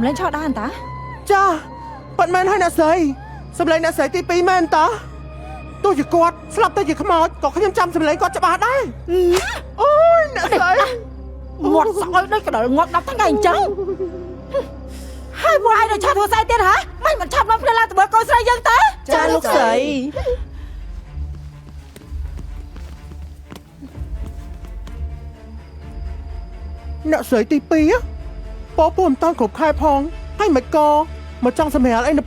លេងឆោតដែរតាចាប៉ាត់មែនហើយអ្នកស្រីសម្លេងអ្នកស្រីទី2មែនតាទោះជាគាត់ស្លាប់ទៅជាខ្មោចក៏ខ្ញុំចាំសម្លេងគាត់ច្បាស់ដែរអូយអ្នកស្រីមាត់ស្អុយដូចកដលងាប់10ថ្ងៃអញ្ចឹងហើយពួកឯងនឹងឆោតធ្វើស្អីទៀតហ៎មិនឆោតមកភ្លាឡើងទៅមើលកូនស្រីយើងតើចាលោកស្រីអ្នកស្រីទី2ពពោះមិនតាន់គ្រប់ខែផងហើយមិនក៏មកចង់សម្រាលអីនៅ